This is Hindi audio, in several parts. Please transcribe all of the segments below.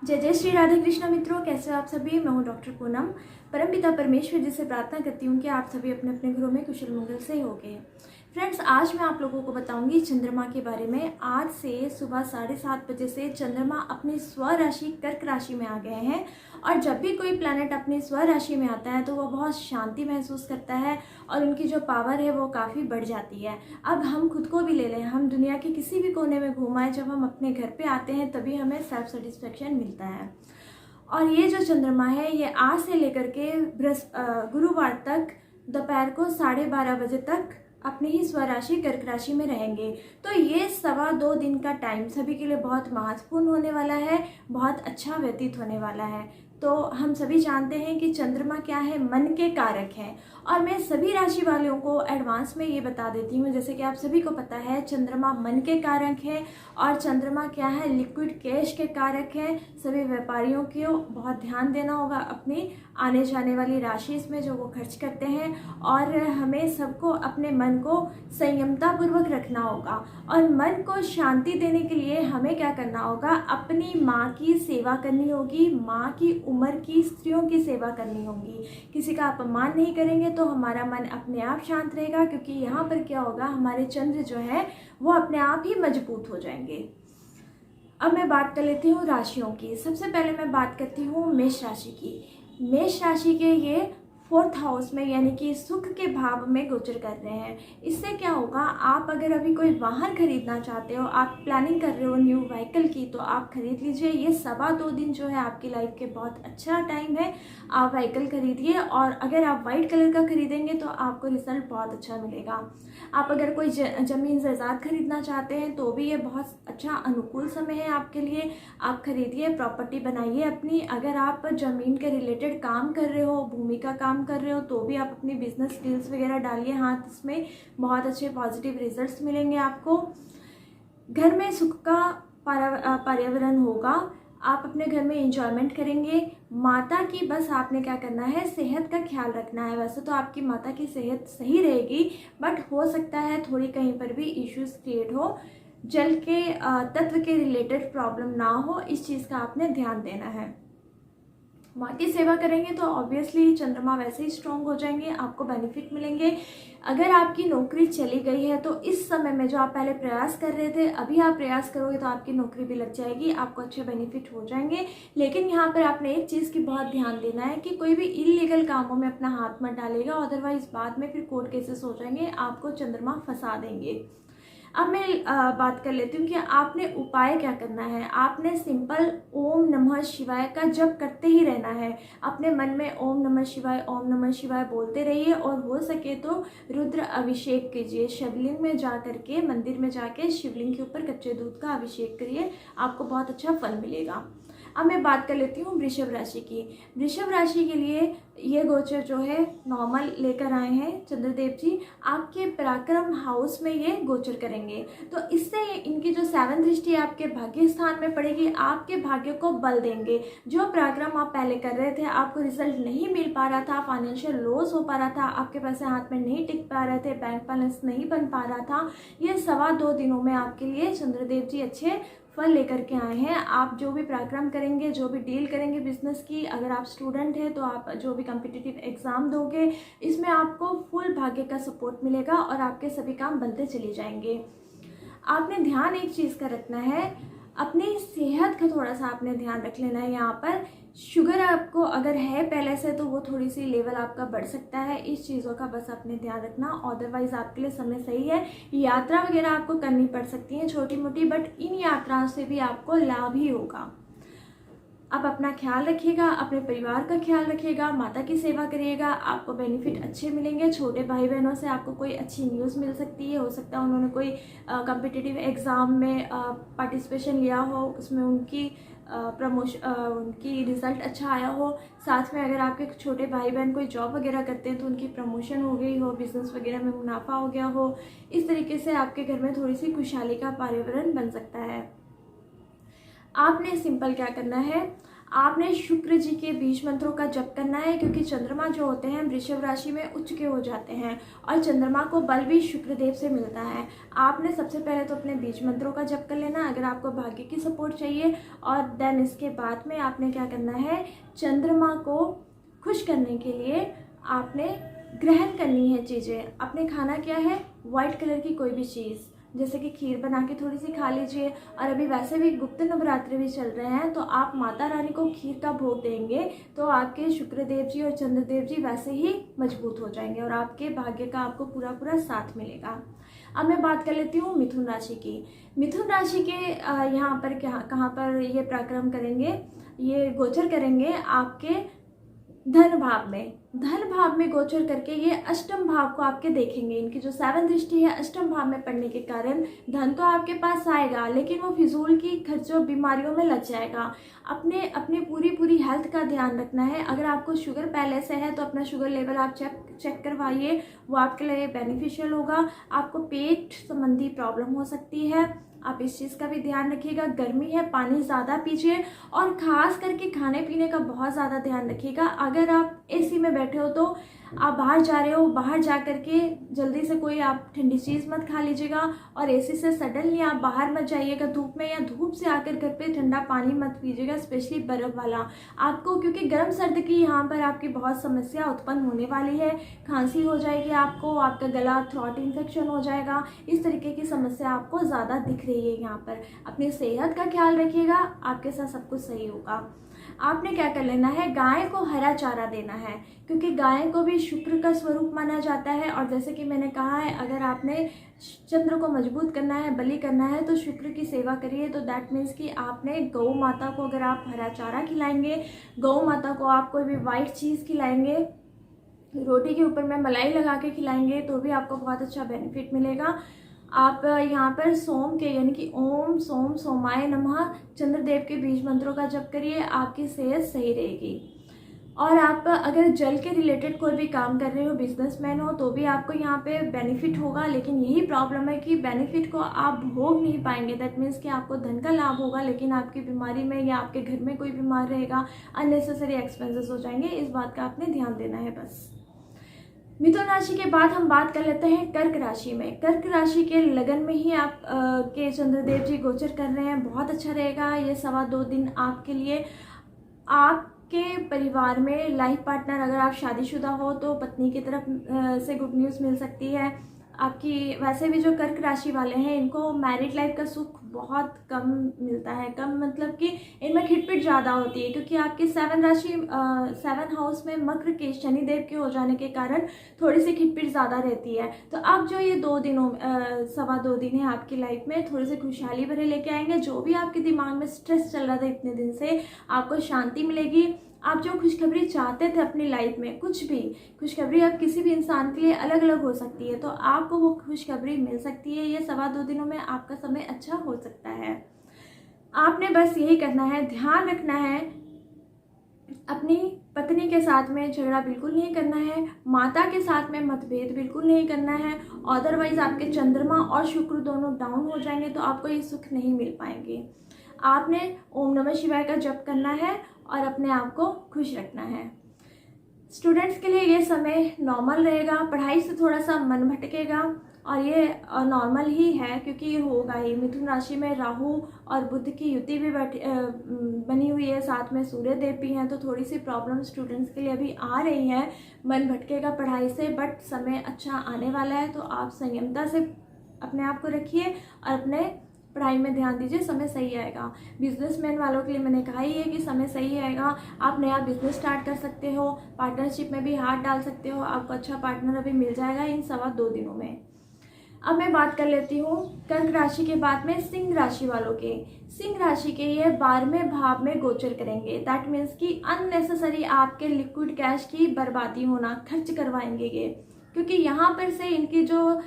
जय जय श्री राधे कृष्ण मित्रों, कैसे हो आप सभी। मैं हूं डॉक्टर पूनम। परमपिता परमेश्वर जी से प्रार्थना करती हूँ कि आप सभी अपने अपने घरों में कुशल मंगल से होंगे। फ्रेंड्स, आज मैं आप लोगों को बताऊंगी चंद्रमा के बारे में। आज से सुबह 7:30 बजे से चंद्रमा अपनी स्व राशि कर्क राशि में आ गए हैं और जब भी कोई प्लैनेट अपनी स्व राशि में आता है तो वह बहुत शांति महसूस करता है और उनकी जो पावर है वो काफ़ी बढ़ जाती है। अब हम खुद को भी ले लें, हम दुनिया के किसी भी कोने में घूमाएं, जब हम अपने घर पे आते हैं तभी हमें सेल्फ सेटिस्फेक्शन मिलता है। और ये जो चंद्रमा है ये आज से लेकर के गुरुवार तक दोपहर को 12:30 बजे तक अपनी ही स्वराशि कर्क राशि में रहेंगे। तो ये 2.25 दिन का टाइम सभी के लिए बहुत महत्वपूर्ण होने वाला है, बहुत अच्छा व्यतीत होने वाला है। तो हम सभी जानते हैं कि चंद्रमा क्या है, मन के कारक हैं। और मैं सभी राशि वालों को एडवांस में ये बता देती हूँ, जैसे कि आप सभी को पता है चंद्रमा मन के कारक है और चंद्रमा क्या है, लिक्विड कैश के कारक है। सभी व्यापारियों को बहुत ध्यान देना होगा अपनी आने जाने वाली राशि इसमें जो वो खर्च करते हैं, और हमें सबको अपने मन को संयमता पूर्वक रखना होगा। और मन को शांति देने के लिए हमें क्या करना होगा, अपनी माँ की सेवा करनी होगी, माँ की उम्र की स्त्रियों की सेवा करनी होगी। किसी का अपमान नहीं करेंगे तो हमारा मन अपने आप शांत रहेगा, क्योंकि यहाँ पर क्या होगा, हमारे चंद्र जो है वो अपने आप ही मजबूत हो जाएंगे। अब मैं बात कर लेती हूँ राशियों की। सबसे पहले मैं बात करती हूँ मेष राशि की। मेष राशि के ये 4th हाउस में यानी कि सुख के भाव में गोचर कर रहे हैं। इससे क्या होगा, आप अगर अभी कोई वाहन खरीदना चाहते हो, आप प्लानिंग कर रहे हो न्यू व्हीकल की, तो आप खरीद लीजिए। ये 2.25 दिन जो है आपकी लाइफ के बहुत अच्छा टाइम है, आप व्हीकल खरीदिए। और अगर आप वाइट कलर का खरीदेंगे तो आपको रिजल्ट बहुत अच्छा मिलेगा। आप अगर कोई ज़मीन जायदाद खरीदना चाहते हैं तो भी ये बहुत अच्छा अनुकूल समय है आपके लिए। आप खरीदिए, प्रॉपर्टी बनाइए अपनी। अगर आप ज़मीन के रिलेटेड काम कर रहे हो, भूमि का काम कर रहे हो, तो भी आप अपनी बिजनेस डील्स वगैरह डालिए हाथ, इसमें बहुत अच्छे पॉजिटिव रिजल्ट्स मिलेंगे आपको। घर में सुख का पर्यावरण होगा, आप अपने घर में एंजॉयमेंट करेंगे। माता की बस आपने क्या करना है, सेहत का ख्याल रखना है। वैसे तो आपकी माता की सेहत सही रहेगी, बट हो सकता है थोड़ी कहीं पर भी इश्यूज क्रिएट हो, जल के तत्व के रिलेटेड प्रॉब्लम ना हो, इस चीज़ का आपने ध्यान देना है। माँ की सेवा करेंगे तो ऑब्वियसली चंद्रमा वैसे ही स्ट्रॉन्ग हो जाएंगे, आपको बेनिफिट मिलेंगे। अगर आपकी नौकरी चली गई है तो इस समय में जो आप पहले प्रयास कर रहे थे, अभी आप प्रयास करोगे तो आपकी नौकरी भी लग जाएगी, आपको अच्छे बेनिफिट हो जाएंगे। लेकिन यहाँ पर आपने एक चीज़ की बहुत ध्यान देना है कि कोई भी इलीगल कामों में अपना हाथ मत डालेगा, अदरवाइज बाद में फिर कोर्ट केसेस हो जाएंगे, आपको चंद्रमा फंसा देंगे। अब मैं बात कर लेती हूँ कि आपने उपाय क्या करना है। आपने सिंपल ओम नमः शिवाय का जप करते ही रहना है। अपने मन में ओम नमः शिवाय बोलते रहिए, और हो सके तो रुद्र अभिषेक कीजिए। शिवलिंग में जा करके, मंदिर में जाके शिवलिंग के ऊपर कच्चे दूध का अभिषेक करिए, आपको बहुत अच्छा फल मिलेगा। अब मैं बात कर लेती हूँ वृषभ राशि की। वृषभ राशि के लिए ये गोचर जो है नॉर्मल लेकर आए हैं चंद्रदेव जी, आपके पराक्रम हाउस में ये गोचर करेंगे। तो इससे इनकी जो 7th दृष्टि आपके भाग्य स्थान में पड़ेगी, आपके भाग्य को बल देंगे। जो पराक्रम आप पहले कर रहे थे, आपको रिजल्ट नहीं मिल पा रहा था, फाइनेंशियल लॉस हो पा रहा था, आपके पैसे हाथ में नहीं टिक पा रहे थे, बैंक बैलेंस नहीं बन पा रहा था, ये 2.25 दिनों में आपके लिए चंद्रदेव जी अच्छे फल लेकर के आए हैं। आप जो भी पराक्रम करेंगे, जो भी डील करेंगे बिजनेस की, अगर आप स्टूडेंट हैं तो आप जो भी कॉम्पिटिटिव एग्जाम दोगे, इसमें आपको फुल भाग्य का सपोर्ट मिलेगा और आपके सभी काम बनते चले जाएंगे। आपने ध्यान एक चीज़ का रखना है, अपनी सेहत का थोड़ा सा आपने ध्यान रख लेना है। यहाँ पर शुगर आपको अगर है पहले से तो वो थोड़ी सी लेवल आपका बढ़ सकता है, इस चीज़ों का बस आपने ध्यान रखना। अदरवाइज आपके लिए समय सही है। यात्रा वगैरह आपको करनी पड़ सकती है छोटी मोटी, बट इन यात्राओं से भी आपको लाभ ही होगा। आप अपना ख्याल रखिएगा, अपने परिवार का ख्याल रखिएगा, माता की सेवा करिएगा, आपको बेनिफिट अच्छे मिलेंगे। छोटे भाई बहनों से आपको कोई अच्छी न्यूज़ मिल सकती है। हो सकता है उन्होंने कोई कॉम्पिटिटिव एग्ज़ाम में पार्टिसिपेशन लिया हो, उसमें उनकी उनकी रिज़ल्ट अच्छा आया हो। साथ में अगर आपके छोटे भाई बहन कोई जॉब वगैरह करते हैं तो उनकी प्रमोशन हो गई हो, बिजनेस वगैरह में मुनाफा हो गया हो। इस तरीके से आपके घर में थोड़ी सी खुशहाली का पर्यावरण बन सकता है। आपने सिंपल क्या करना है, आपने शुक्र जी के बीज मंत्रों का जप करना है, क्योंकि चंद्रमा जो होते हैं वृषभ राशि में उच्च के हो जाते हैं और चंद्रमा को बल भी शुक्र देव से मिलता है। आपने सबसे पहले तो अपने बीज मंत्रों का जप कर लेना अगर आपको भाग्य की सपोर्ट चाहिए, और देन इसके बाद में आपने क्या करना है, चंद्रमा को खुश करने के लिए आपने ग्रहण करनी है चीज़ें। आपने खाना क्या है, वाइट कलर की कोई भी चीज़, जैसे कि खीर बना के थोड़ी सी खा लीजिए। और अभी वैसे भी गुप्त नवरात्रि भी चल रहे हैं, तो आप माता रानी को खीर का भोग देंगे तो आपके शुक्रदेव जी और चंद्रदेव जी वैसे ही मजबूत हो जाएंगे और आपके भाग्य का आपको पूरा पूरा साथ मिलेगा। अब मैं बात कर लेती हूँ मिथुन राशि की। मिथुन राशि के यहाँ पर कहाँ पर ये पराक्रम करेंगे, ये गोचर करेंगे आपके धन भाव में। धन भाव में गोचर करके ये अष्टम भाव को आपके देखेंगे। इनकी जो 7 दृष्टि है अष्टम भाव में पड़ने के कारण धन तो आपके पास आएगा, लेकिन वो फिजूल की खर्चों बीमारियों में लग जाएगा। अपने पूरी हेल्थ का ध्यान रखना है। अगर आपको शुगर पहले से है तो अपना शुगर लेवल आप चेक करवाइए, वो आपके लिए बेनिफिशियल होगा। आपको पेट संबंधी प्रॉब्लम हो सकती है, आप इस चीज़ का भी ध्यान रखिएगा। गर्मी है, पानी ज़्यादा पीजिए और ख़ास करके खाने पीने का बहुत ज़्यादा ध्यान रखिएगा। अगर आप एसी में बैठे हो तो आप बाहर जा रहे हो, बाहर जा करके जल्दी से कोई आप ठंडी चीज़ मत खा लीजिएगा, और एसी से सडनली आप बाहर मत जाइएगा धूप में, या धूप से आकर घर पे ठंडा पानी मत पीजिएगा, स्पेशली बर्फ़ वाला। आपको क्योंकि गर्म सर्द की यहाँ पर आपकी बहुत समस्या उत्पन्न होने वाली है, खांसी हो जाएगी आपको, आपका गला थ्रोट इन्फेक्शन हो जाएगा, इस तरीके की समस्या आपको ज़्यादा दिख रही है यहाँ पर। अपनी सेहत का ख्याल रखिएगा, आपके साथ सब कुछ सही होगा। आपने क्या कर लेना है, गाय को हरा चारा देना है, क्योंकि गाय को भी शुक्र का स्वरूप माना जाता है। और जैसे कि मैंने कहा है, अगर आपने चंद्र को मजबूत करना है, बलि करना है, तो शुक्र की सेवा करिए। तो दैट मीन्स कि आपने गौ माता को अगर आप हरा चारा खिलाएंगे, गौ माता को आप कोई भी वाइट चीज़ खिलाएंगे, रोटी के ऊपर में मलाई लगा के खिलाएंगे, तो भी आपको बहुत अच्छा बेनिफिट मिलेगा। आप यहाँ पर सोम के यानी कि ओम सोम सोमाय नमः चंद्रदेव के बीज मंत्रों का जप करिए, आपकी सेहत सही रहेगी। और आप अगर जल के रिलेटेड कोई भी काम कर रहे हो, बिजनेसमैन हो, तो भी आपको यहाँ पे बेनिफिट होगा। लेकिन यही प्रॉब्लम है कि बेनिफिट को आप भोग नहीं पाएंगे। दैट मीन्स कि आपको धन का लाभ होगा, लेकिन आपकी बीमारी में या आपके घर में कोई बीमार रहेगा, अननेसेसरी एक्सपेंसेस हो जाएंगे। इस बात का आपने ध्यान देना है बस। मिथुन राशि के बाद हम बात कर लेते हैं कर्क राशि में। कर्क राशि के लगन में ही आप के चंद्रदेव जी गोचर कर रहे हैं। बहुत अच्छा रहेगा ये 2.25 दिन आपके लिए। आपके परिवार में लाइफ पार्टनर, अगर आप शादीशुदा हो तो पत्नी की तरफ से गुड न्यूज़ मिल सकती है आपकी। वैसे भी जो कर्क राशि वाले हैं, इनको मैरिड लाइफ का सुख बहुत कम मिलता है। कम मतलब कि इनमें खिटपिट ज़्यादा होती है, क्योंकि आपकी 7 हाउस में मकर के शनिदेव के हो जाने के कारण थोड़ी सी खिटपिट ज़्यादा रहती है। तो अब जो ये 2 दिन है आपकी लाइफ में, थोड़ी सी खुशहाली भरे लेके आएंगे। जो भी आपके दिमाग में स्ट्रेस चल रहा था इतने दिन से, आपको शांति मिलेगी। आप जो खुशखबरी चाहते थे अपनी लाइफ में, कुछ भी खुशखबरी अब किसी भी इंसान के लिए अलग अलग हो सकती है, तो आपको वो खुशखबरी मिल सकती है। ये 2.25 दिनों में आपका समय अच्छा हो सकता है। आपने बस यही करना है, ध्यान रखना है, अपनी पत्नी के साथ में झगड़ा बिल्कुल नहीं करना है, माता के साथ में मतभेद बिल्कुल नहीं करना है। अदरवाइज आपके चंद्रमा और शुक्र दोनों डाउन हो जाएंगे, तो आपको ये सुख नहीं मिल पाएंगे। आपने ओम नमः शिवाय का जप करना है और अपने आप को खुश रखना है। स्टूडेंट्स के लिए ये समय नॉर्मल रहेगा, पढ़ाई से थोड़ा सा मन भटकेगा, और ये नॉर्मल ही है क्योंकि ये होगा ही। मिथुन राशि में राहु और बुध की युति भी बनी हुई है, साथ में सूर्य देव भी हैं, तो थोड़ी सी प्रॉब्लम स्टूडेंट्स के लिए अभी आ रही है। मन भटकेगा पढ़ाई से, बट समय अच्छा आने वाला है, तो आप संयमता से अपने आप को रखिए और अपने पढ़ाई में ध्यान दीजिए, समय सही आएगा। बिजनेसमैन वालों के लिए मैंने कहा ही है कि समय सही आएगा। आप नया बिजनेस स्टार्ट कर सकते हो, पार्टनरशिप में भी हाथ डाल सकते हो, आपको अच्छा पार्टनर अभी मिल जाएगा इन 2.25 दिनों में। अब मैं बात कर लेती हूँ कर्क राशि के बाद में सिंह राशि वालों के। सिंह राशि के ये 12वें भाव में गोचर करेंगे। दैट मीन्स कि अननेसेसरी आपके लिक्विड कैश की बर्बादी होना, खर्च करवाएंगे ये, क्योंकि यहाँ पर से इनकी जो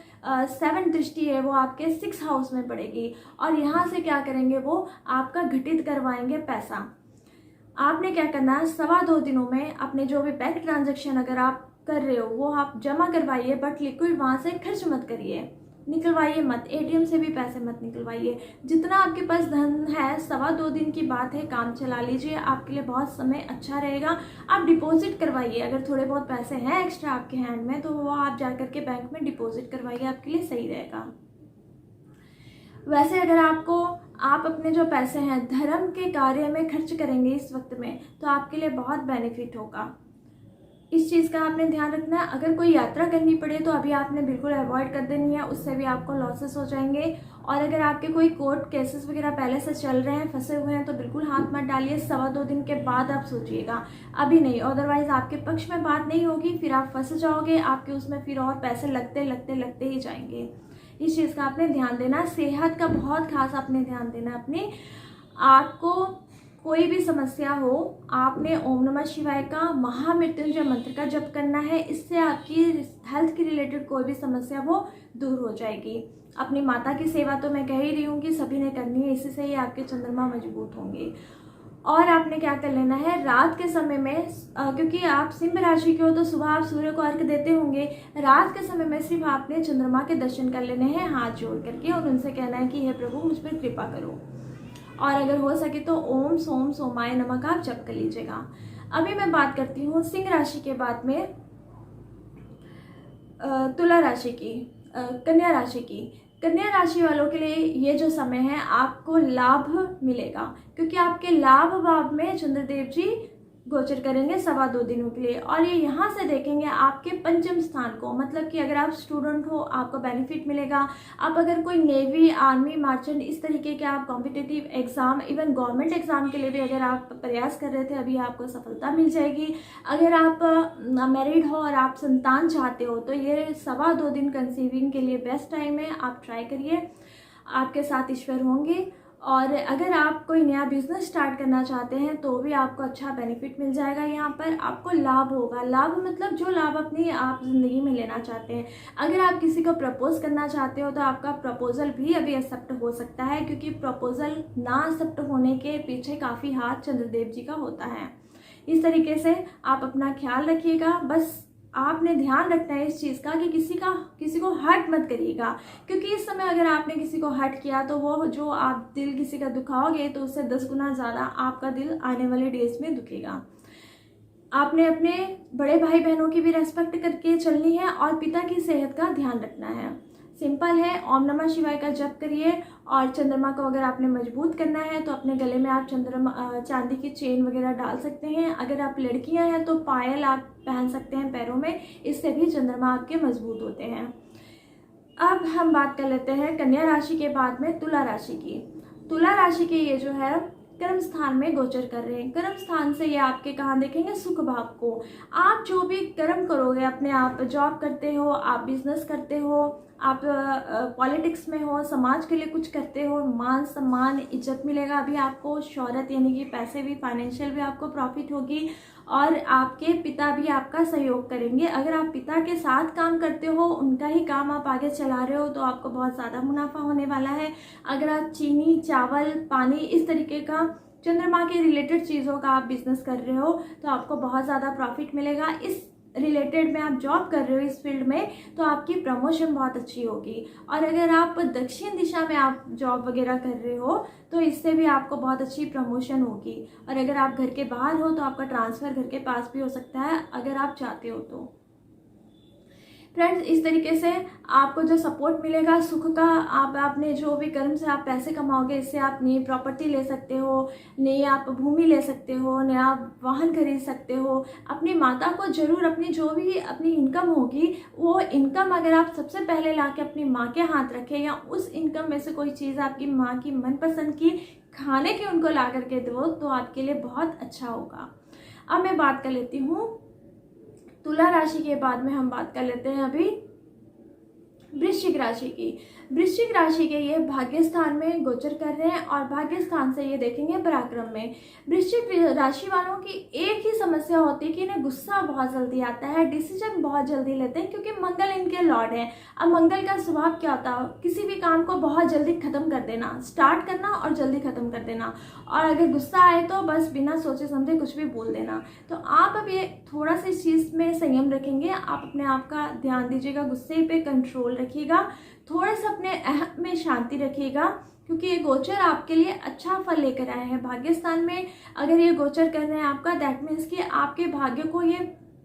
7 दृष्टि है वो आपके 6 हाउस में पड़ेगी, और यहाँ से क्या करेंगे, वो आपका घटित करवाएंगे पैसा। आपने क्या करना है, 2.25 दिनों में अपने जो भी बैंक ट्रांजैक्शन अगर आप कर रहे हो वो आप जमा करवाइए, बट लिक्विड वहाँ से खर्च मत करिए। निकलवाइए मत, एटीएम से भी पैसे मत निकलवाइए। जितना आपके पास धन है, 2.25 दिन की बात है, काम चला लीजिए, आपके लिए बहुत समय अच्छा रहेगा। आप डिपॉजिट करवाइए, अगर थोड़े बहुत पैसे हैं एक्स्ट्रा आपके हैंड में तो वो आप जा कर के बैंक में डिपॉजिट करवाइए, आपके लिए सही रहेगा। वैसे अगर आप अपने जो पैसे हैं धर्म के कार्य में खर्च करेंगे इस वक्त में तो आपके लिए बहुत बेनिफिट होगा। इस चीज़ का आपने ध्यान रखना है। अगर कोई यात्रा करनी पड़े तो अभी आपने बिल्कुल अवॉइड कर देनी है, उससे भी आपको लॉसेस हो जाएंगे। और अगर आपके कोई कोर्ट केसेस वगैरह पहले से चल रहे हैं, फंसे हुए हैं, तो बिल्कुल हाथ मत डालिए। 2.25 दिन के बाद आप सोचिएगा, अभी नहीं, अदरवाइज आपके पक्ष में बात नहीं होगी, फिर आप फंस जाओगे, आपके उसमें फिर और पैसे लगते ही जाएंगे। इस चीज़ का आपने ध्यान देना। सेहत का बहुत खास आपने ध्यान देना अपने। आपको कोई भी समस्या हो, आपने ओम नमः शिवाय का महामृत्युंजय मंत्र का जप करना है। इससे आपकी हेल्थ के रिलेटेड कोई भी समस्या वो दूर हो जाएगी। अपनी माता की सेवा तो मैं कह ही रही हूँ कि सभी ने करनी है, इसी से ही आपके चंद्रमा मजबूत होंगे। और आपने क्या कर लेना है, रात के समय में, क्योंकि आप सिंह राशि के हो तो सुबह आप सूर्य को अर्घ देते होंगे, रात के समय में सिर्फ आपने चंद्रमा के दर्शन कर लेने हैं हाथ जोड़ करके, और उनसे कहना है कि हे प्रभु मुझ पर कृपा करो। और अगर हो सके तो ओम सोम सोमाय नमः का आप जप कर लीजिएगा। अभी मैं बात करती हूँ सिंह राशि के बाद में तुला राशि की, कन्या राशि की। कन्या राशि वालों के लिए ये जो समय है आपको लाभ मिलेगा, क्योंकि आपके लाभ भाव में चंद्रदेव जी गोचर करेंगे 2.25 दिनों के लिए, और ये यहाँ से देखेंगे आपके पंचम स्थान को। मतलब कि अगर आप स्टूडेंट हो आपको बेनिफिट मिलेगा। आप अगर कोई नेवी, आर्मी, मार्चेंट, इस तरीके के आप competitive exam, even government exam के लिए भी अगर आप प्रयास कर रहे थे, अभी आपको सफलता मिल जाएगी। अगर आप मैरिड हो और आप संतान चाहते हो तो ये 2.25 दिन कंसीविंग के लिए बेस्ट टाइम है, आप ट्राई करिए, आपके साथ ईश्वर होंगे। और अगर आप कोई नया बिजनेस स्टार्ट करना चाहते हैं तो भी आपको अच्छा बेनिफिट मिल जाएगा। यहाँ पर आपको लाभ होगा। लाभ मतलब जो लाभ अपनी आप ज़िंदगी में लेना चाहते हैं। अगर आप किसी को प्रपोज करना चाहते हो तो आपका प्रपोजल भी अभी एक्सेप्ट हो सकता है, क्योंकि प्रपोजल ना एक्सेप्ट होने के पीछे काफ़ी हाथ चंद्रदेव जी का होता है। इस तरीके से आप अपना ख्याल रखिएगा। बस आपने ध्यान रखना है इस चीज़ का कि किसी को हर्ट मत करिएगा, क्योंकि इस समय अगर आपने किसी को हर्ट किया तो वो जो आप दिल किसी का दुखाओगे तो उससे 10 गुना ज़्यादा आपका दिल आने वाले डेज में दुखेगा। आपने अपने बड़े भाई बहनों की भी रेस्पेक्ट करके चलनी है और पिता की सेहत का ध्यान रखना है। सिंपल है, ओम नमः शिवाय का जप करिए। और चंद्रमा को अगर आपने मजबूत करना है तो अपने गले में आप चांदी की चेन वगैरह डाल सकते हैं। अगर आप लड़कियां हैं तो पायल आप पहन सकते हैं पैरों में, इससे भी चंद्रमा आपके मजबूत होते हैं। अब हम बात कर लेते हैं कन्या राशि के बाद में तुला राशि की। तुला राशि के ये जो है कर्म स्थान में गोचर कर रहे हैं। कर्म स्थान से ये आपके कहाँ देखेंगे, सुख भाव को। आप जो भी कर्म करोगे अपने, आप जॉब करते हो, आप बिजनेस करते हो, आप पॉलिटिक्स में हो, समाज के लिए कुछ करते हो, मान सम्मान इज्जत मिलेगा अभी आपको, शोहरत यानी कि पैसे भी, फाइनेंशियल भी आपको प्रॉफिट होगी। और आपके पिता भी आपका सहयोग करेंगे। अगर आप पिता के साथ काम करते हो, उनका ही काम आप आगे चला रहे हो तो आपको बहुत ज़्यादा मुनाफा होने वाला है। अगर आप चीनी, चावल, पानी, इस तरीके का चंद्रमा के रिलेटेड चीज़ों का आप बिजनेस कर रहे हो तो आपको बहुत ज़्यादा प्रॉफिट मिलेगा। इस रिलेटेड में आप जॉब कर रहे हो इस फील्ड में तो आपकी प्रमोशन बहुत अच्छी होगी। और अगर आप दक्षिण दिशा में आप जॉब वगैरह कर रहे हो तो इससे भी आपको बहुत अच्छी प्रमोशन होगी। और अगर आप घर के बाहर हो तो आपका ट्रांसफ़र घर के पास भी हो सकता है अगर आप चाहते हो तो। फ्रेंड्स, इस तरीके से आपको जो सपोर्ट मिलेगा सुख का, आपने जो भी कर्म से आप पैसे कमाओगे, इससे आप नई प्रॉपर्टी ले सकते हो, नई आप भूमि ले सकते हो, नया वाहन खरीद सकते हो। अपनी माता को जरूर अपनी जो भी अपनी इनकम होगी वो इनकम अगर आप सबसे पहले ला के अपनी माँ के हाथ रखें, या उस इनकम में से कोई चीज़ आपकी माँ की मनपसंद की खाने की उनको ला करके दो तो आपके लिए बहुत अच्छा होगा। अब मैं बात कर लेती हूँ तुला राशि के बाद में हम बात कर लेते हैं अभी वृश्चिक राशि की। वृश्चिक राशि के ये भाग्य स्थान में गोचर कर रहे हैं और भाग्य स्थान से ये देखेंगे पराक्रम में। वृश्चिक राशि वालों की एक ही समस्या होती है कि इन्हें गुस्सा बहुत जल्दी आता है, डिसीजन बहुत जल्दी लेते हैं, क्योंकि मंगल इनके लॉर्ड हैं। अब मंगल का स्वभाव क्या होता है, किसी भी काम को बहुत जल्दी खत्म कर देना, स्टार्ट करना और जल्दी खत्म कर देना। और अगर गुस्सा आए तो बस बिना सोचे समझे कुछ भी बोल देना। तो आप अब ये थोड़ा सा इस चीज़ में संयम रखेंगे, आप अपने आप का ध्यान दीजिएगा, गुस्से पे कंट्रोल रखिएगा। थोड़ा सा अपने अहम में शांति रखिएगा, क्योंकि ये गोचर आपके लिए अच्छा फल लेकर आए हैं। भाग्य स्थान में अगर ये गोचर कर रहे हैं आपका, दैट मीन्स कि आपके भाग्य को ये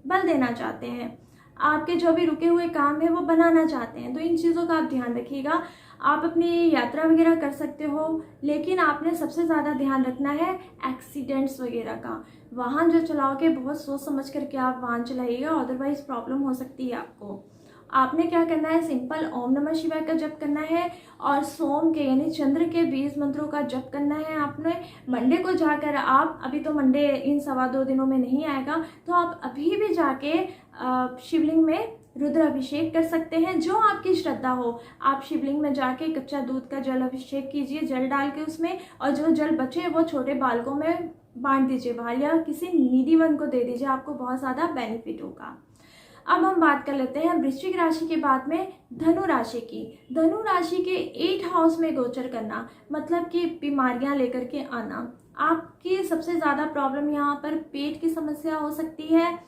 बल देना चाहते हैं, आपके जो भी रुके हुए काम है वो बनाना चाहते हैं। तो इन चीज़ों का आप ध्यान रखिएगा। आप अपनी यात्रा वगैरह कर सकते हो, लेकिन आपने सबसे ज़्यादा ध्यान रखना है एक्सीडेंट्स वगैरह का। वाहन जो चलाओगे बहुत सोच समझ करके आप वाहन चलाइएगा, अदरवाइज प्रॉब्लम हो सकती है आपको। आपने क्या करना है, सिंपल ओम नमः शिवाय का जप करना है और सोम के यानी चंद्र के 20 मंत्रों का जप करना है। आपने मंडे को जाकर, आप अभी तो मंडे इन 1.25 दिनों में नहीं आएगा, तो आप अभी भी जाके शिवलिंग में रुद्र अभिषेक कर सकते हैं, जो आपकी श्रद्धा हो। आप शिवलिंग में जाके कच्चा दूध का जल अभिषेक कीजिए, जल डाल के उसमें, और जो जल बचे वो छोटे बालकों में बांट दीजिए बाहर, या किसी नीडी वन को दे दीजिए, आपको बहुत ज़्यादा बेनिफिट होगा। अब हम बात कर लेते हैं वृश्चिक राशि के बाद में धनु राशि की। धनु राशि के 8 हाउस में गोचर करना मतलब कि बीमारियां लेकर के आना। आपकी सबसे ज़्यादा प्रॉब्लम यहाँ पर पेट की समस्या हो सकती है,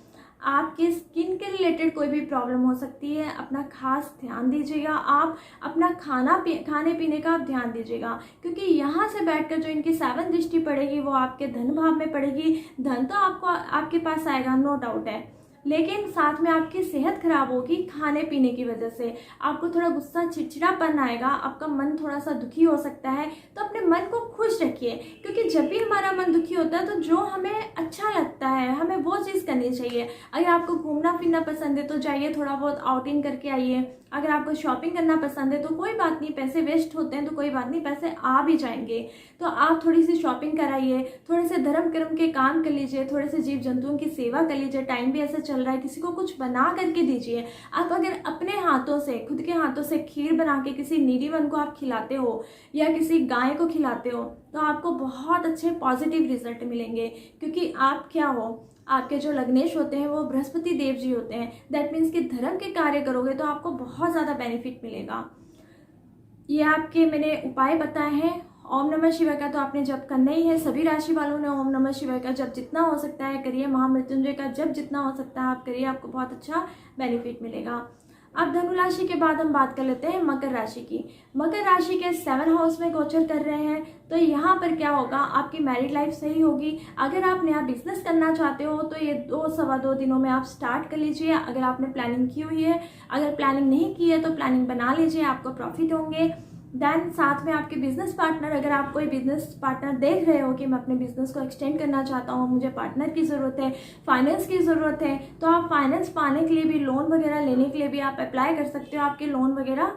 आपके स्किन के रिलेटेड कोई भी प्रॉब्लम हो सकती है। अपना खास ध्यान दीजिएगा, आप अपना खाने पीने का आप ध्यान दीजिएगा, क्योंकि यहाँ से बैठकर जो इनकी 7 दृष्टि पड़ेगी वो आपके धन भाव में पड़ेगी। धन तो आपको आपके पास आएगा, नो डाउट है, लेकिन साथ में आपकी सेहत खराब होगी खाने पीने की वजह से। आपको थोड़ा गुस्सा, चिड़चिड़ापन आएगा, आपका मन थोड़ा सा दुखी हो सकता है। तो अपने मन को खुश रखिए, क्योंकि जब भी हमारा मन दुखी होता है तो जो हमें अच्छा लगता है हमें वो चीज़ करनी चाहिए। अगर आपको घूमना फिरना पसंद है तो जाइए, थोड़ा बहुत आउटिंग करके आइए। अगर आपको शॉपिंग करना पसंद है तो कोई बात नहीं, पैसे वेस्ट होते हैं तो कोई बात नहीं, पैसे आ भी जाएंगे। तो आप थोड़ी सी शॉपिंग कराइए, थोड़े से धर्म कर्म के काम कर लीजिए, थोड़े से जीव जंतुओं की सेवा कर लीजिए। टाइम भी ऐसा चल रहा है, किसी को कुछ बना करके दीजिए। आप अगर अपने हाथों से, खुद के हाथों से खीर बना के किसी नीडी वन को आप खिलाते हो या किसी गाय को खिलाते हो तो आपको बहुत अच्छे पॉजिटिव रिजल्ट मिलेंगे। क्योंकि आप क्या हो, आपके जो लग्नेश होते हैं वो बृहस्पति देव जी होते हैं। दैट मीन्स कि धर्म के कार्य करोगे तो आपको बहुत ज़्यादा बेनिफिट मिलेगा। ये आपके मैंने उपाय बताए हैं। ओम नमः शिवाय का तो आपने जप करना ही है। सभी राशि वालों ने ओम नमः शिवाय का जप जितना हो सकता है करिए। महामृत्युंजय का जप जितना हो सकता है आप करिए, आपको बहुत अच्छा बेनिफिट मिलेगा। अब धनु राशि के बाद हम बात कर लेते हैं मकर राशि की। मकर राशि के 7 हाउस में गोचर कर रहे हैं, तो यहाँ पर क्या होगा, आपकी मैरिड लाइफ सही होगी। अगर आप नया बिजनेस करना चाहते हो तो ये 2-2.25 दिनों में आप स्टार्ट कर लीजिए, अगर आपने प्लानिंग की हुई है। अगर प्लानिंग नहीं की है तो प्लानिंग बना लीजिए, आपको प्रॉफिट होंगे। देन साथ में आपके बिजनेस पार्टनर, अगर आप कोई बिजनेस पार्टनर देख रहे हो कि मैं अपने बिजनेस को एक्सटेंड करना चाहता हूँ, मुझे पार्टनर की ज़रूरत है, फाइनेंस की ज़रूरत है, तो आप फाइनेंस पाने के लिए भी, लोन वगैरह लेने के लिए भी आप अप्लाई कर सकते हो। आपके लोन वगैरह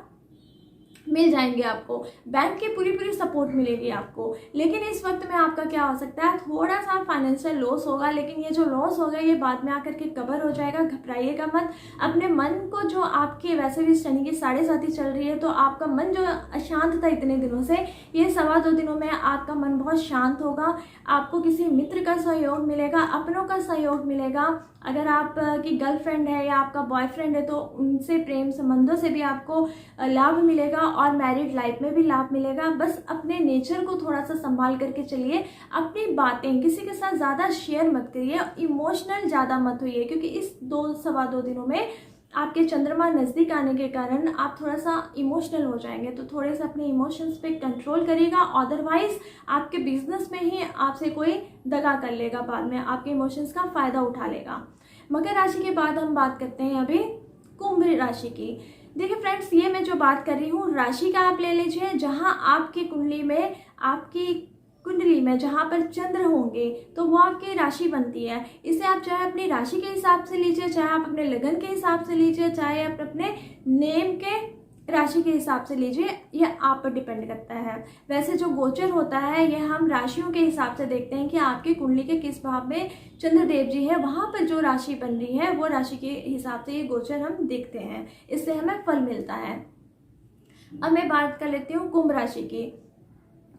मिल जाएंगे, आपको बैंक की पूरी सपोर्ट मिलेगी आपको। लेकिन इस वक्त में आपका क्या हो सकता है, थोड़ा सा फाइनेंशियल लॉस होगा, लेकिन ये जो लॉस होगा ये बाद में आकर के कवर हो जाएगा। घबराइएगा मत। अपने मन को, जो आपके वैसे भी शनि की 7.5 चल रही है, तो आपका मन जो अशांत था इतने दिनों से, ये 2.25 दिनों में आपका मन बहुत शांत होगा। आपको किसी मित्र का सहयोग मिलेगा, अपनों का सहयोग मिलेगा। अगर आप की गर्लफ्रेंड है या आपका बॉयफ्रेंड है तो उनसे, प्रेम संबंधों से भी आपको लाभ मिलेगा, और मैरिड लाइफ में भी लाभ मिलेगा। बस अपने नेचर को थोड़ा सा संभाल करके चलिए। अपनी बातें किसी के साथ ज़्यादा शेयर मत करिए, इमोशनल ज़्यादा मत होइए, क्योंकि इस 2-2.25 दिनों में आपके चंद्रमा नज़दीक आने के कारण आप थोड़ा सा इमोशनल हो जाएंगे। तो थोड़े से अपने इमोशंस पे कंट्रोल करिएगा, अदरवाइज आपके बिजनेस में ही आपसे कोई दगा कर लेगा, बाद में आपके इमोशंस का फ़ायदा उठा लेगा। मकर राशि के बाद हम बात करते हैं अभी कुंभ राशि की। देखिए फ्रेंड्स, ये मैं जो बात कर रही हूँ राशि का आप ले लीजिए, जहाँ आपकी कुंडली में, आपकी कुंडली में जहाँ पर चंद्र होंगे तो वो आपकी राशि बनती है। इसे आप चाहे अपनी राशि के हिसाब से लीजिए, चाहे आप अपने लगन के हिसाब से लीजिए, चाहे आप अपने नेम के राशि के हिसाब से लीजिए, यह आप पर डिपेंड करता है। वैसे जो गोचर होता है ये हम राशियों के हिसाब से देखते हैं कि आपकी कुंडली के किस भाव में चंद्रदेव जी है, वहाँ पर जो राशि बन रही है वो राशि के हिसाब से ये गोचर हम देखते हैं, इससे हमें फल मिलता है। अब मैं बात कर लेती हूँ कुंभ राशि की।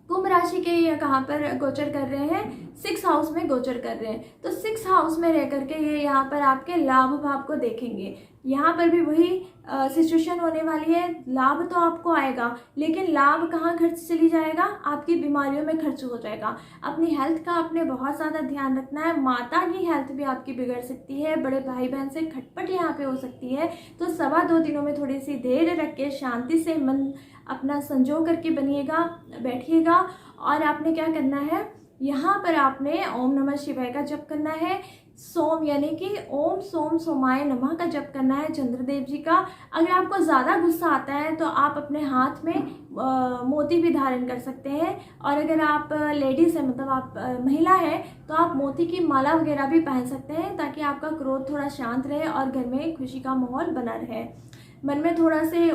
कुंभ राशि के ये कहाँ पर गोचर कर रहे हैं, 6 हाउस में गोचर कर रहे हैं। तो 6 हाउस में रह करके ये यहाँ पर आपके लाभ भाव को देखेंगे। यहाँ पर भी वही सिचुएशन होने वाली है। लाभ तो आपको आएगा, लेकिन लाभ कहाँ खर्च चली जाएगा, आपकी बीमारियों में खर्च हो जाएगा। अपनी हेल्थ का आपने बहुत ज़्यादा ध्यान रखना है। माता की हेल्थ भी आपकी बिगड़ सकती है, बड़े भाई बहन से खटपट यहाँ पे हो सकती है। तो 2.25 दिनों में थोड़ी सी धैर्य रख के शांति से मन अपना संजो करके बनिएगा, बैठिएगा। और आपने क्या करना है, यहाँ पर आपने ओम नमः शिवाय का जप करना है। सोम यानी कि ओम सोम सोमाय नमः का जप करना है चंद्रदेव जी का। अगर आपको ज़्यादा गुस्सा आता है तो आप अपने हाथ में मोती भी धारण कर सकते हैं। और अगर आप लेडीज़ है, मतलब आप महिला है, तो आप मोती की माला वगैरह भी पहन सकते हैं, ताकि आपका क्रोध थोड़ा शांत रहे और घर में खुशी का माहौल बना रहे। मन में थोड़ा से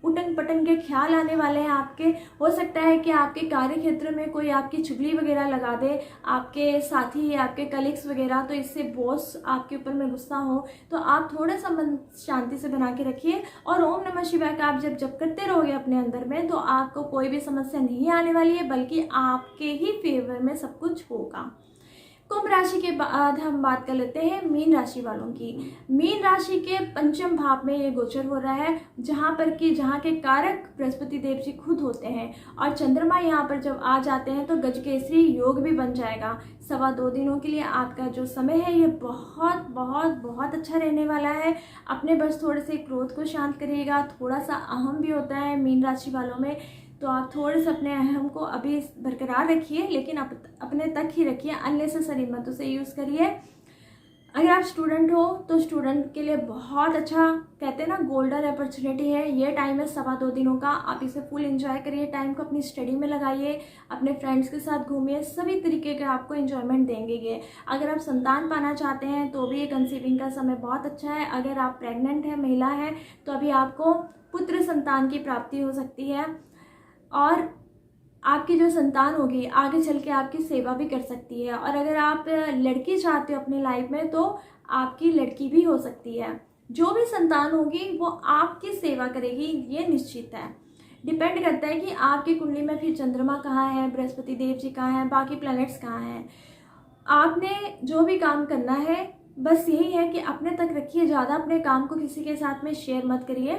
उटन पटन के ख्याल आने वाले हैं आपके। हो सकता है कि आपके कार्य क्षेत्र में कोई आपकी चुगली वगैरह लगा दे, आपके साथी, आपके कलीग्स वगैरह, तो इससे बॉस आपके ऊपर में गुस्सा हो। तो आप थोड़ा सा मन शांति से बना के रखिए। और ओम नमः शिवाय का आप जब जप करते रहोगे अपने अंदर में, तो आपको कोई भी समस्या नहीं आने वाली है, बल्कि आपके ही फेवर में सब कुछ होगा। कुंभ राशि के बाद हम बात कर लेते हैं मीन राशि वालों की। मीन राशि के पंचम भाव में ये गोचर हो रहा है, जहाँ के कारक बृहस्पति देव जी खुद होते हैं। और चंद्रमा यहाँ पर जब आ जाते हैं तो गजकेसरी योग भी बन जाएगा। 2.25 दिनों के लिए आपका जो समय है ये बहुत बहुत बहुत अच्छा रहने वाला है। अपने बस थोड़े से क्रोध को शांत करिएगा। थोड़ा सा अहम भी होता है मीन राशि वालों में, तो आप थोड़े से अपने अहम को अभी बरकरार रखिए, लेकिन अपने तक ही रखिए, अननेसेसरी मत उसे यूज़ करिए। अगर आप स्टूडेंट हो तो स्टूडेंट के लिए बहुत अच्छा, कहते हैं ना, गोल्डन अपॉर्चुनिटी है ये टाइम है 2.25 दिनों का। आप इसे फुल एंजॉय करिए, टाइम को अपनी स्टडी में लगाइए, अपने फ्रेंड्स के साथ घूमिए, सभी तरीके के आपको एंजॉयमेंट देंगे ये। अगर आप संतान पाना चाहते हैं तो भी ये कंसीविंग का समय बहुत अच्छा है। अगर आप प्रेग्नेंट है, महिला है, तो अभी आपको पुत्र संतान की प्राप्ति हो सकती है। और आपकी जो संतान होगी आगे चल के आपकी सेवा भी कर सकती है। और अगर आप लड़की चाहते हो अपनी लाइफ में, तो आपकी लड़की भी हो सकती है। जो भी संतान होगी वो आपकी सेवा करेगी, ये निश्चित है। डिपेंड करता है कि आपकी कुंडली में फिर चंद्रमा कहाँ है, बृहस्पति देव जी कहाँ हैं, बाकी प्लैनेट्स कहाँ हैं। आपने जो भी काम करना है बस यही है कि अपने तक रखिए, ज़्यादा अपने काम को किसी के साथ में शेयर मत करिए।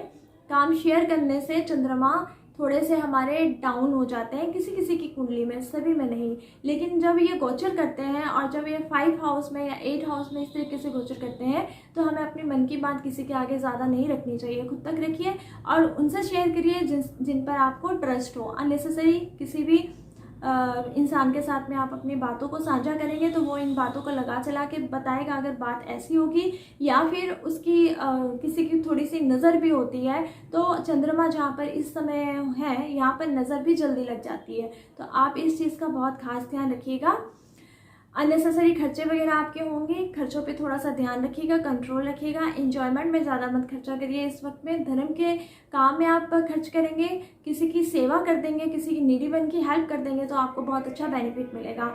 काम शेयर करने से चंद्रमा थोड़े से हमारे डाउन हो जाते हैं, किसी किसी की कुंडली में, सभी में नहीं। लेकिन जब ये गोचर करते हैं और जब ये 5 हाउस में या 8 हाउस में इस तरीके से गोचर करते हैं, तो हमें अपने मन की बात किसी के आगे ज़्यादा नहीं रखनी चाहिए। खुद तक रखिए और उनसे शेयर करिए जिन पर आपको ट्रस्ट हो। अननेसेसरी किसी भी इंसान के साथ में आप अपनी बातों को साझा करेंगे तो वो इन बातों को लगा चला के बताएगा। अगर बात ऐसी होगी या फिर उसकी किसी की थोड़ी सी नज़र भी होती है, तो चंद्रमा जहाँ पर इस समय है यहाँ पर नज़र भी जल्दी लग जाती है। तो आप इस चीज़ का बहुत खास ध्यान रखिएगा। अननेसेसरी खर्चे वगैरह आपके होंगे, खर्चों पे थोड़ा सा ध्यान रखिएगा, कंट्रोल रखिएगा। एंजॉयमेंट में ज़्यादा मत खर्चा करिए इस वक्त में। धर्म के काम में आप खर्च करेंगे, किसी की सेवा कर देंगे, किसी की नीडी बन की हेल्प कर देंगे, तो आपको बहुत अच्छा बेनिफिट मिलेगा।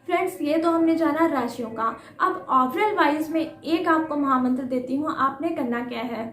फ्रेंड्स, ये तो हमने जाना राशियों का। अब ओवरऑल वाइज में एक आपको महामंत्र देती हूँ। आपने करना क्या है,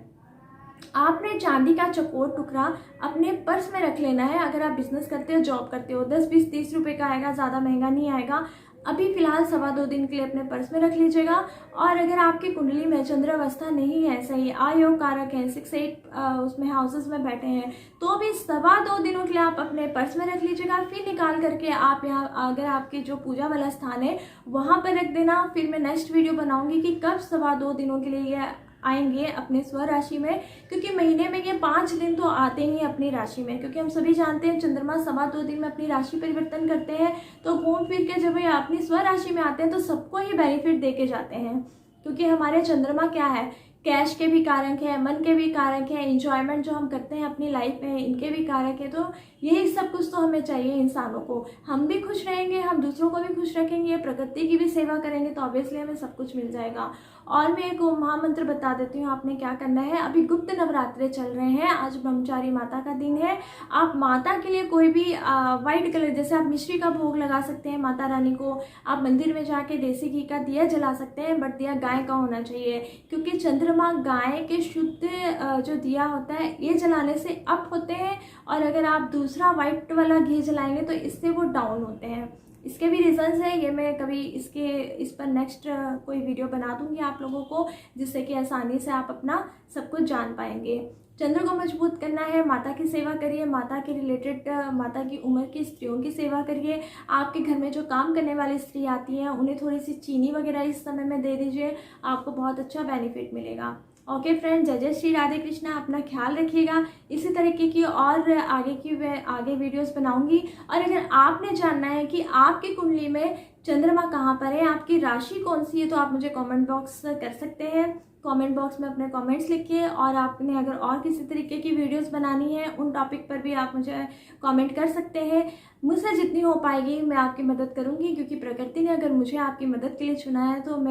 आपने चांदी का चकोर टुकड़ा अपने पर्स में रख लेना है। अगर आप बिजनेस करते हो, जॉब करते हो, 10, 20, 30 रुपये का आएगा, ज़्यादा महंगा नहीं आएगा। अभी फिलहाल 2.25 दिन के लिए अपने पर्स में रख लीजिएगा। और अगर आपकी कुंडली में चंद्रावस्था नहीं है, सही आयोग कारक है, 6, 8 उसमें हाउसेस में बैठे हैं, तो भी 2.25 दिनों के लिए आप अपने पर्स में रख लीजिएगा। फिर निकाल करके आप यहाँ, अगर आपके जो पूजा वाला स्थान है वहाँ पर रख देना। फिर मैं नेक्स्ट वीडियो बनाऊंगी कि कब 2.25 दिनों के लिए ये आएंगे अपने स्व राशि में, क्योंकि महीने में ये 5 दिन तो आते ही अपनी राशि में। क्योंकि हम सभी जानते हैं चंद्रमा 2.25 दिन में अपनी राशि परिवर्तन करते हैं, तो घूम फिर के जब ये अपनी स्व राशि में आते हैं तो सबको ही बेनिफिट दे के जाते हैं। क्योंकि हमारे चंद्रमा क्या है, कैश के भी कारक है, मन के भी कारक है, इंजॉयमेंट जो हम करते हैं अपनी लाइफ में इनके भी कारक है। तो यही सब कुछ तो हमें चाहिए इंसानों को। हम भी खुश रहेंगे, हम दूसरों को भी खुश रखेंगे, प्रकृति की भी सेवा करेंगे, तो ऑब्वियसली हमें सब कुछ मिल जाएगा। और मैं एक महामंत्र बता देती हूँ आपने क्या करना है। अभी गुप्त नवरात्रे चल रहे हैं, आज ब्रह्मचारी माता का दिन है। आप माता के लिए कोई भी वाइट कलर, जैसे आप मिश्री का भोग लगा सकते हैं माता रानी को। आप मंदिर में जाके देसी घी का दिया जला सकते हैं, बट दिया गाय का होना चाहिए, क्योंकि चंद्रमा गाय के शुद्ध जो दिया होता है ये जलाने से अप होते हैं। और अगर आप दूसरा वाइट वाला घी जलाएंगे तो इससे वो डाउन होते हैं। इसके भी रीज़न्स हैं, ये मैं कभी इस पर नेक्स्ट कोई वीडियो बना दूंगी आप लोगों को, जिससे कि आसानी से आप अपना सब कुछ जान पाएंगे। चंद्र को मजबूत करना है, माता की सेवा करिए, माता के रिलेटेड माता की उम्र की स्त्रियों की सेवा करिए। आपके घर में जो काम करने वाली स्त्री आती हैं उन्हें थोड़ी सी चीनी वगैरह इस समय में दे दीजिए, आपको बहुत अच्छा बेनिफिट मिलेगा। ओके फ्रेंड, जय जय श्री राधे कृष्णा, अपना ख्याल रखिएगा। इसी तरीके की और आगे वीडियोस बनाऊंगी। और अगर आपने जानना है कि आपकी कुंडली में चंद्रमा कहाँ पर है, आपकी राशि कौन सी है, तो आप मुझे कमेंट बॉक्स कर सकते हैं। कमेंट बॉक्स में अपने कमेंट्स लिखिए, और आपने अगर और किसी तरीके की वीडियोस बनानी है उन टॉपिक पर भी आप मुझे कमेंट कर सकते हैं। मुझसे जितनी हो पाएगी मैं आपकी मदद करूंगी, क्योंकि प्रकृति ने अगर मुझे आपकी मदद के लिए चुना है तो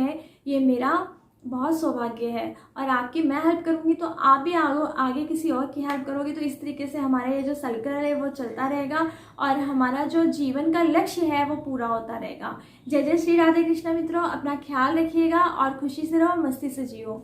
ये मेरा बहुत सौभाग्य है। और आपकी मैं हेल्प करूंगी तो आप भी आगे किसी और की हेल्प करोगे, तो इस तरीके से हमारा ये जो सर्कल है वो चलता रहेगा और हमारा जो जीवन का लक्ष्य है वो पूरा होता रहेगा। जय जय श्री राधे कृष्णा मित्रों, अपना ख्याल रखिएगा और खुशी से रहो, मस्ती से जियो।